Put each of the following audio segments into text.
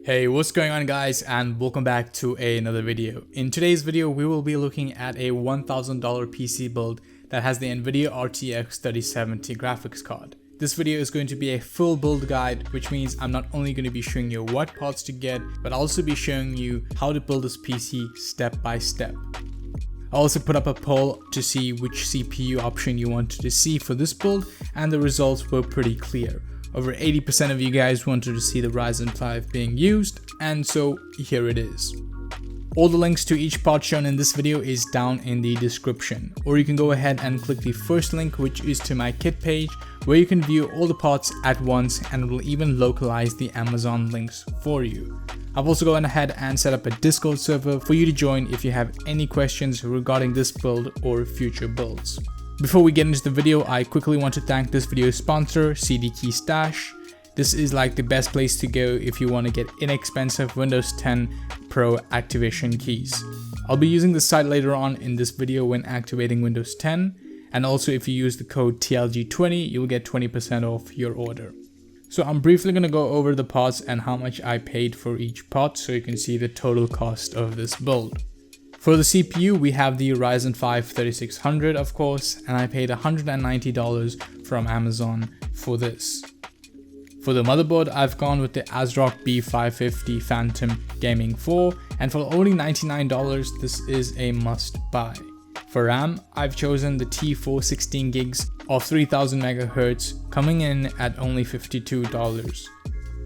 Hey, what's going on guys, and welcome back to another video. In today's video, we will be looking at a $1,000 PC build that has the NVIDIA RTX 3070 graphics card. This video is going to be a full build guide, which means I'm not only going to be showing you what parts to get, but I'll also be showing you how to build this PC step by step. I also put up a poll to see which CPU option you wanted to see for this build, and the results were pretty clear. Over 80% of you guys wanted to see the Ryzen 5 being used, and so here it is. All the links to each part shown in this video is down in the description, or you can go ahead and click the first link, which is to my kit page, where you can view all the parts at once and it will even localize the Amazon links for you. I've also gone ahead and set up a Discord server for you to join if you have any questions regarding this build or future builds. Before we get into the video, I quickly want to thank this video's sponsor, CD Key Stash. This is like the best place to go if you want to get inexpensive Windows 10 Pro activation keys. I'll be using this site later on in this video when activating Windows 10, and also if you use the code TLG20, you'll get 20% off your order. So I'm briefly going to go over the parts and how much I paid for each part so you can see the total cost of this build. For the CPU, we have the Ryzen 5 3600 of course, and I paid $190 from Amazon for this. For the motherboard, I've gone with the ASRock B550 Phantom Gaming 4, and for only $99, this is a must buy. For RAM, I've chosen the T4 16 gigs of 3000 MHz, coming in at only $52.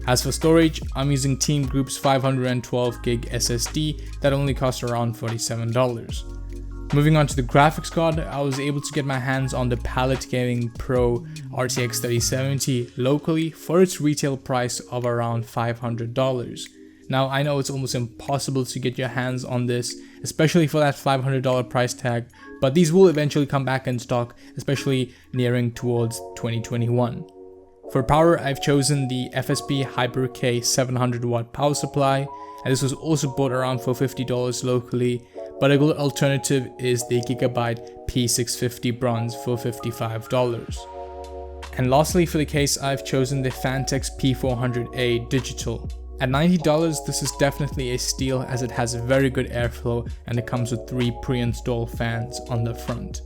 As for storage, I'm using TEAMGROUP's 512 gig SSD that only cost around $47. Moving on to the graphics card, I was able to get my hands on the Palit Gaming Pro RTX 3070 locally for its retail price of around $500. Now I know it's almost impossible to get your hands on this, especially for that $500 price tag, but these will eventually come back in stock, especially nearing towards 2021. For power, I've chosen the FSP Hyper K 700 watt power supply, and this was also bought around for $50 locally, but a good alternative is the Gigabyte P650 bronze for $55. And lastly, for the case, I've chosen the Phanteks P400A digital. At $90, this is definitely a steal as it has very good airflow and it comes with 3 pre-installed fans on the front.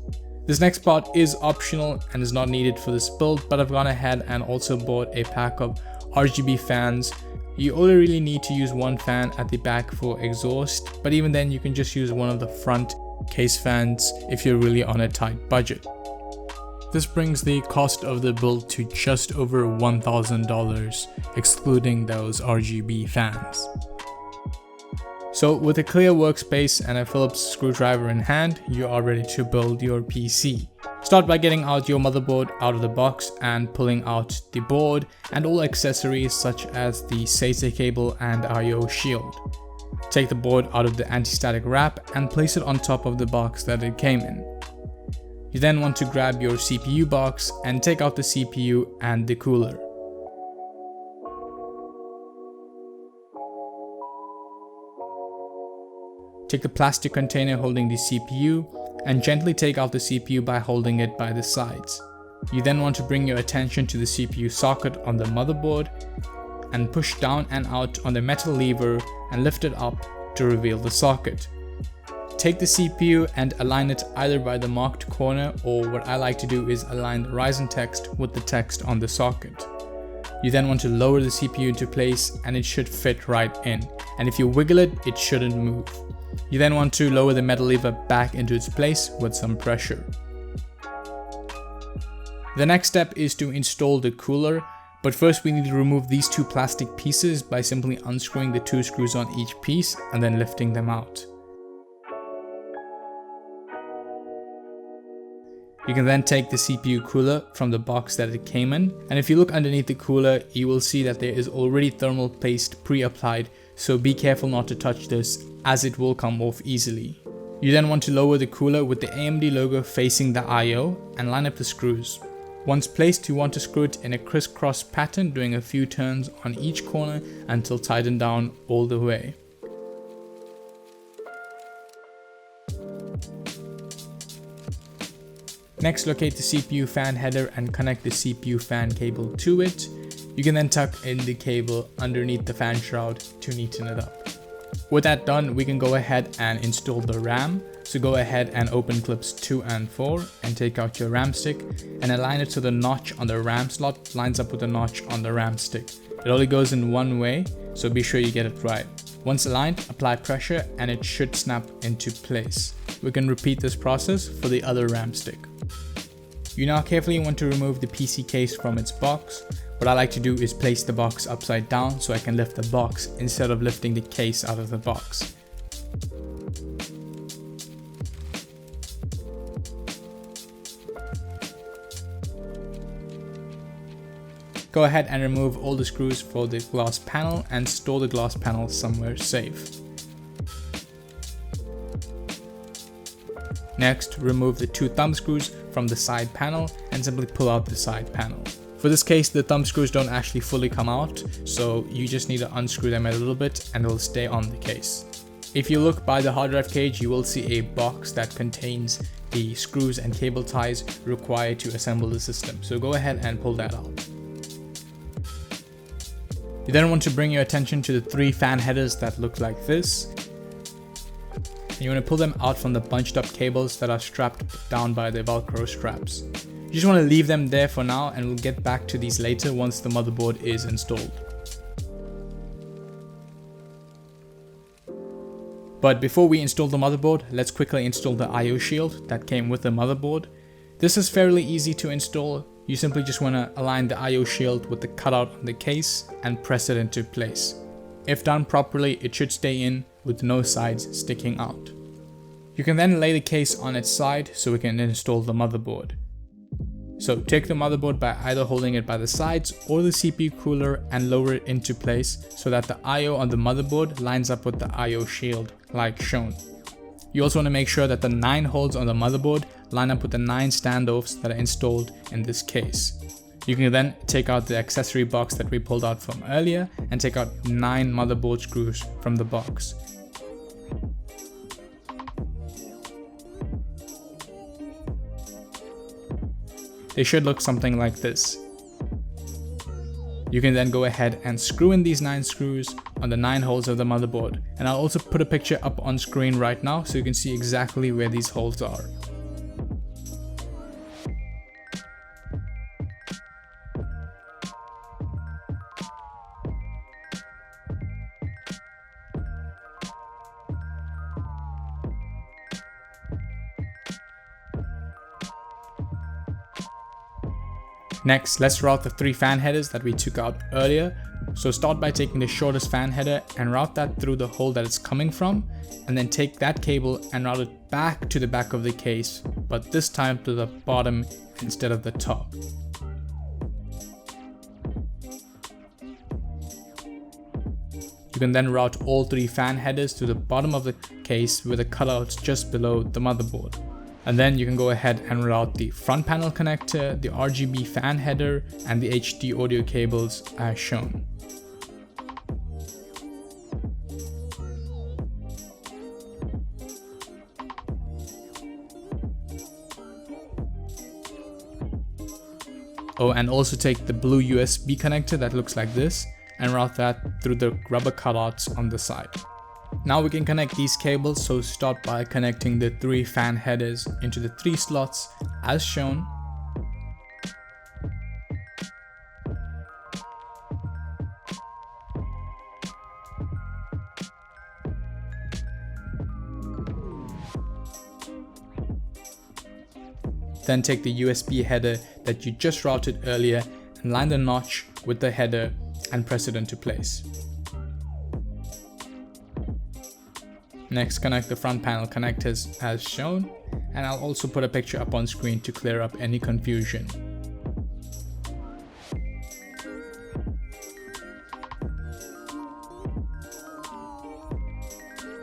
This next part is optional and is not needed for this build, but I've gone ahead and also bought a pack of RGB fans. You only really need to use one fan at the back for exhaust, but even then you can just use one of the front case fans if you're really on a tight budget. This brings the cost of the build to just over $1,000, excluding those RGB fans. So with a clear workspace and a Phillips screwdriver in hand, you are ready to build your PC. Start by getting out your motherboard out of the box and pulling out the board and all accessories such as the SATA cable and I/O shield. Take the board out of the anti-static wrap and place it on top of the box that it came in. You then want to grab your CPU box and take out the CPU and the cooler. Take the plastic container holding the CPU and gently take out the CPU by holding it by the sides. You then want to bring your attention to the CPU socket on the motherboard and push down and out on the metal lever and lift it up to reveal the socket. Take the CPU and align it either by the marked corner, or what I like to do is align the Ryzen text with the text on the socket. You then want to lower the CPU into place and it should fit right in, and if you wiggle it, it shouldn't move. You then want to lower the metal lever back into its place with some pressure. The next step is to install the cooler, but first we need to remove these 2 plastic pieces by simply unscrewing the 2 screws on each piece and then lifting them out. You can then take the CPU cooler from the box that it came in, and if you look underneath the cooler, you will see that there is already thermal paste pre-applied, so be careful not to touch this as it will come off easily. You then want to lower the cooler with the AMD logo facing the I/O and line up the screws. Once placed, you want to screw it in a crisscross pattern, doing a few turns on each corner until tightened down all the way. Next, locate the CPU fan header and connect the CPU fan cable to it. You can then tuck in the cable underneath the fan shroud to neaten it up. With that done, we can go ahead and install the RAM. So go ahead and open clips 2 and 4 and take out your RAM stick and align it so the notch on the RAM slot lines up with the notch on the RAM stick. It only goes in one way, so be sure you get it right. Once aligned, apply pressure and it should snap into place. We can repeat this process for the other RAM stick. You now carefully want to remove the PC case from its box. What I like to do is place the box upside down so I can lift the box instead of lifting the case out of the box. Go ahead and remove all the screws for the glass panel and store the glass panel somewhere safe. Next, remove the 2 thumb screws from the side panel and simply pull out the side panel. For this case, the thumb screws don't actually fully come out, so you just need to unscrew them a little bit and they'll stay on the case. If you look by the hard drive cage, you will see a box that contains the screws and cable ties required to assemble the system, so go ahead and pull that out. You then want to bring your attention to the 3 fan headers that look like this. And you want to pull them out from the bunched up cables that are strapped down by the Velcro straps. You just want to leave them there for now and we'll get back to these later once the motherboard is installed. But before we install the motherboard, let's quickly install the I/O shield that came with the motherboard. This is fairly easy to install. You simply just want to align the I/O shield with the cutout on the case and press it into place. If done properly, it should stay in with no sides sticking out. You can then lay the case on its side so we can install the motherboard. So take the motherboard by either holding it by the sides or the CPU cooler and lower it into place so that the I/O on the motherboard lines up with the I/O shield like shown. You also want to make sure that the 9 holes on the motherboard line up with the 9 standoffs that are installed in this case. You can then take out the accessory box that we pulled out from earlier and take out 9 motherboard screws from the box. They should look something like this. You can then go ahead and screw in these 9 screws on the 9 holes of the motherboard. And I'll also put a picture up on screen right now so you can see exactly where these holes are. Next, let's route the 3 fan headers that we took out earlier. So start by taking the shortest fan header and route that through the hole that it's coming from, and then take that cable and route it back to the back of the case, but this time to the bottom instead of the top. You can then route all 3 fan headers to the bottom of the case with the cutouts just below the motherboard. And then you can go ahead and route the front panel connector, the RGB fan header, and the HD audio cables as shown. Oh, and also take the blue USB connector that looks like this and route that through the rubber cutouts on the side. Now we can connect these cables, so start by connecting the 3 fan headers into the 3 slots as shown. Then take the USB header that you just routed earlier and line the notch with the header and press it into place. Next, connect the front panel connectors as shown, and I'll also put a picture up on screen to clear up any confusion.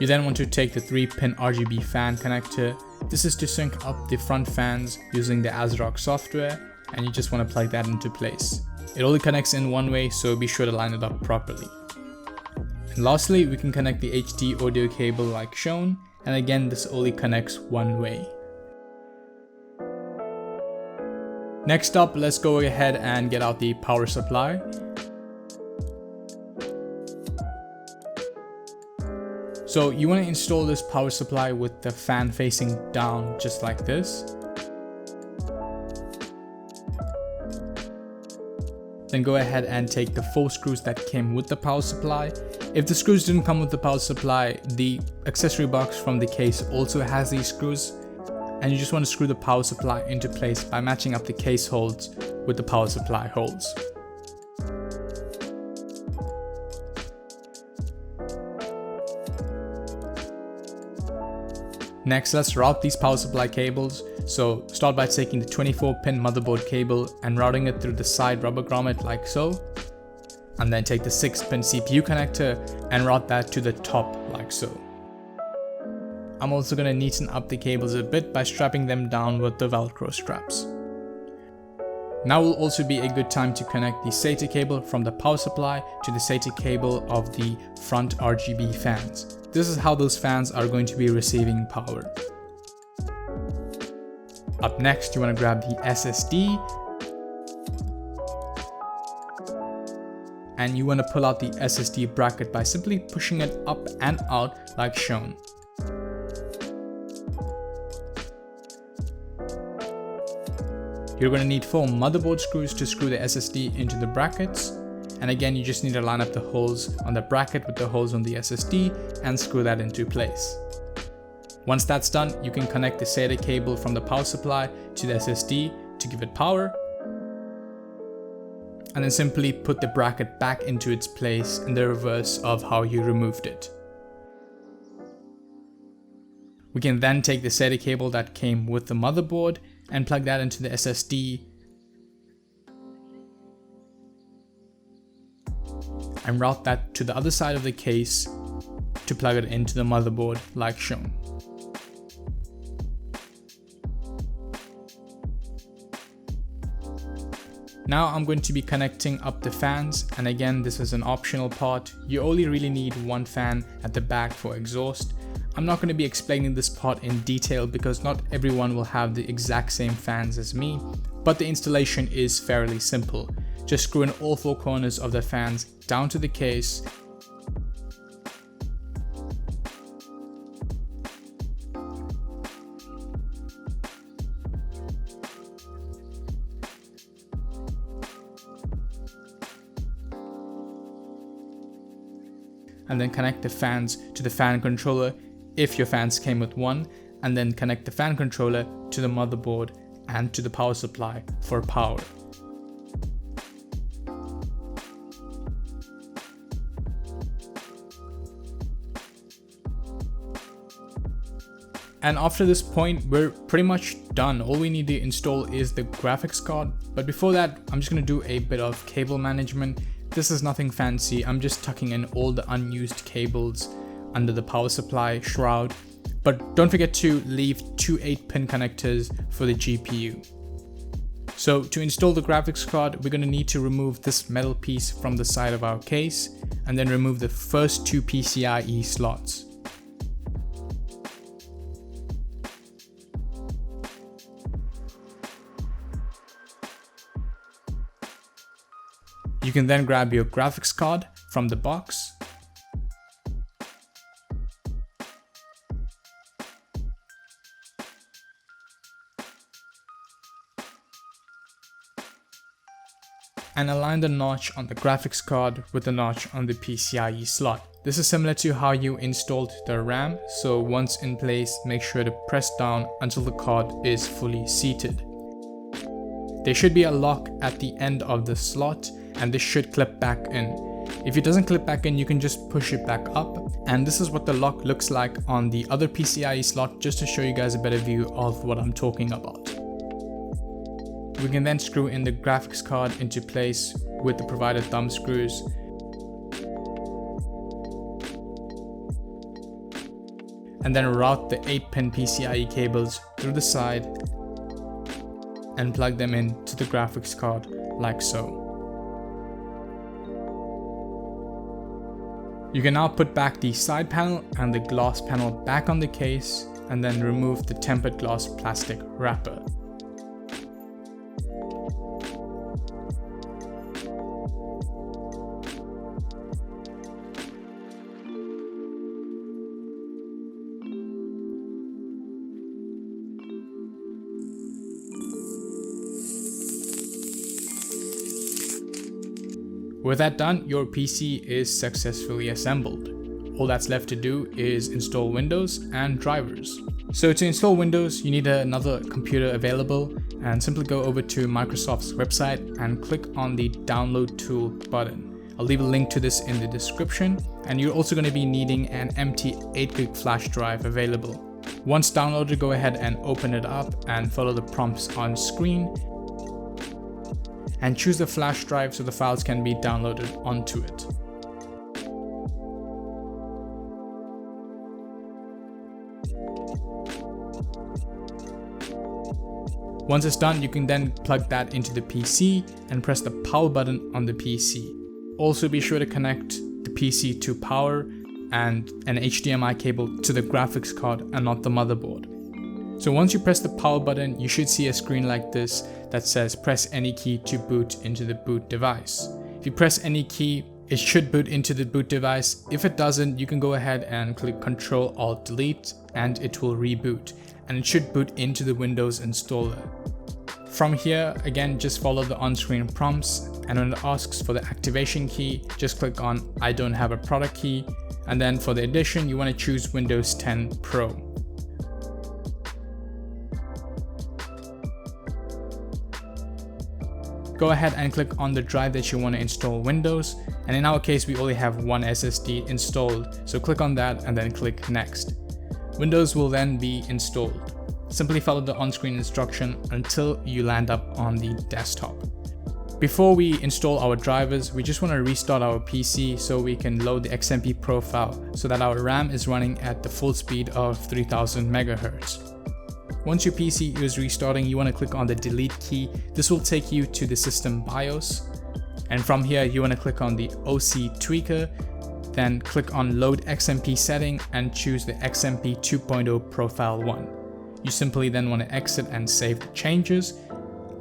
You then want to take the 3-pin RGB fan connector. This is to sync up the front fans using the ASRock software, and you just want to plug that into place. It only connects in one way, so be sure to line it up properly. And lastly, we can connect the HD audio cable like shown, and again this only connects one way. Next up, let's go ahead and get out the power supply. So you want to install this power supply with the fan facing down, just like this. Then go ahead and take the 4 screws that came with the power supply. If the screws didn't come with the power supply, the accessory box from the case also has these screws, and you just want to screw the power supply into place by matching up the case holes with the power supply holes. Next, let's route these power supply cables. So start by taking the 24-pin motherboard cable and routing it through the side rubber grommet like so. And then take the 6-pin CPU connector and route that to the top like so. I'm also going to neaten up the cables a bit by strapping them down with the Velcro straps. Now will also be a good time to connect the SATA cable from the power supply to the SATA cable of the front RGB fans. This is how those fans are going to be receiving power. Up next, you want to grab the SSD and you want to pull out the SSD bracket by simply pushing it up and out like shown. You're going to need 4 motherboard screws to screw the SSD into the brackets. And again, you just need to line up the holes on the bracket with the holes on the SSD and screw that into place. Once that's done, you can connect the SATA cable from the power supply to the SSD to give it power. And then simply put the bracket back into its place in the reverse of how you removed it. We can then take the SATA cable that came with the motherboard and plug that into the SSD and route that to the other side of the case to plug it into the motherboard like shown. Now I'm going to be connecting up the fans, and again this is an optional part. You only really need 1 fan at the back for exhaust. I'm not going to be explaining this part in detail because not everyone will have the exact same fans as me, but the installation is fairly simple. Just screw in all 4 corners of the fans down to the case. And then connect the fans to the fan controller if your fans came with 1, and then connect the fan controller to the motherboard and to the power supply for power. And after this point, we're pretty much done. All we need to install is the graphics card. But before that, I'm just going to do a bit of cable management. This is nothing fancy. I'm just tucking in all the unused cables under the power supply shroud. But don't forget to leave 2 8-pin connectors for the GPU. So to install the graphics card, we're going to need to remove this metal piece from the side of our case and then remove the first 2 PCIe slots. You can then grab your graphics card from the box. And align the notch on the graphics card with the notch on the PCIe slot. This is similar to how you installed the RAM, so once in place, make sure to press down until the card is fully seated. There should be a lock at the end of the slot, and this should clip back in. If it doesn't clip back in, you can just push it back up, and this is what the lock looks like on the other PCIe slot, just to show you guys a better view of what I'm talking about. We can then screw in the graphics card into place with the provided thumb screws. And then route the 8-pin PCIe cables through the side and plug them into the graphics card like so. You can now put back the side panel and the glass panel back on the case and then remove the tempered glass plastic wrapper. With that done, your PC is successfully assembled. All that's left to do is install Windows and drivers. So to install Windows, you need another computer available, and simply go over to Microsoft's website and click on the download tool button. I'll leave a link to this in the description, and you're also going to be needing an empty 8GB flash drive available. Once downloaded, go ahead and open it up and follow the prompts on screen and choose the flash drive so the files can be downloaded onto it. Once it's done, you can then plug that into the PC and press the power button on the PC. Also be sure to connect the PC to power and an HDMI cable to the graphics card and not the motherboard. So once you press the power button, you should see a screen like this that says press any key to boot into the boot device. If you press any key, it should boot into the boot device. If it doesn't, you can go ahead and click Ctrl-Alt-Delete and it will reboot, and it should boot into the Windows installer. From here, again, just follow the on-screen prompts, and when it asks for the activation key, just click on I don't have a product key, and then for the edition, you want to choose Windows 10 Pro. Go ahead and click on the drive that you want to install Windows, and in our case, we only have one SSD installed, so click on that and then click Next. Windows will then be installed. Simply follow the on-screen instruction until you land up on the desktop. Before we install our drivers, we just want to restart our PC so we can load the XMP Profile so that our RAM is running at the full speed of 3000 MHz. Once your PC is restarting, you want to click on the delete key. This will take you to the system BIOS, and from here you want to click on the OC tweaker, then click on load XMP setting and choose the XMP 2.0 Profile 1. You simply then want to exit and save the changes,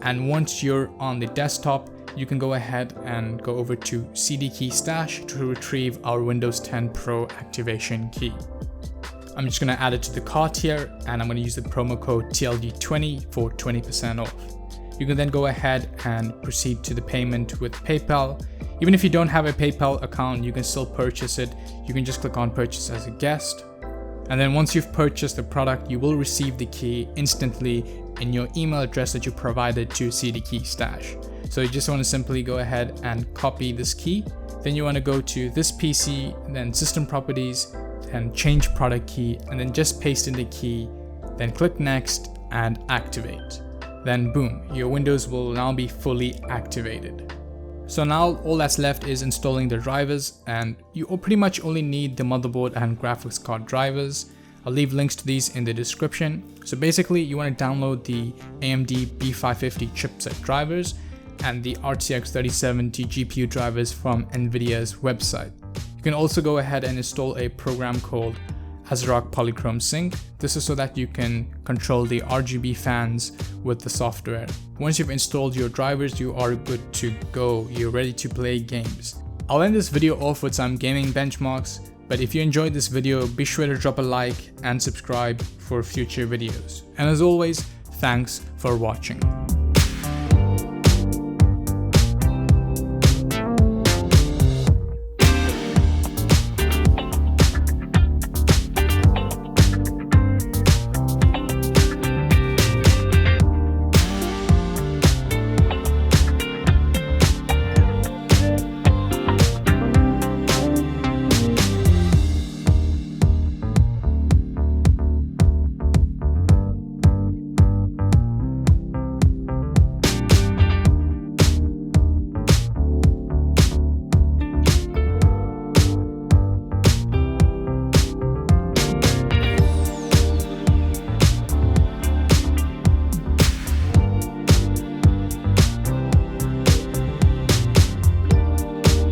and once you're on the desktop, you can go ahead and go over to CD key stash to retrieve our Windows 10 Pro activation key. I'm just going to add it to the cart here, and I'm going to use the promo code TLD20 for 20% off. You can then go ahead and proceed to the payment with PayPal. Even if you don't have a PayPal account, you can still purchase it. You can just click on purchase as a guest. And then once you've purchased the product, you will receive the key instantly in your email address that you provided to CD key stash. So you just want to simply go ahead and copy this key. Then you want to go to this PC, then system properties, and change product key, and then just paste in the key, then click next and activate. Then boom, your Windows will now be fully activated. So now all that's left is installing the drivers, and you pretty much only need the motherboard and graphics card drivers. I'll leave links to these in the description. So basically you want to download the AMD B550 chipset drivers and the RTX 3070 GPU drivers from Nvidia's website. You can also go ahead and install a program called ASRock Polychrome Sync. This is so that you can control the RGB fans with the software. Once you've installed your drivers, you are good to go. You're ready to play games. I'll end this video off with some gaming benchmarks, but if you enjoyed this video, be sure to drop a like and subscribe for future videos. And as always, thanks for watching.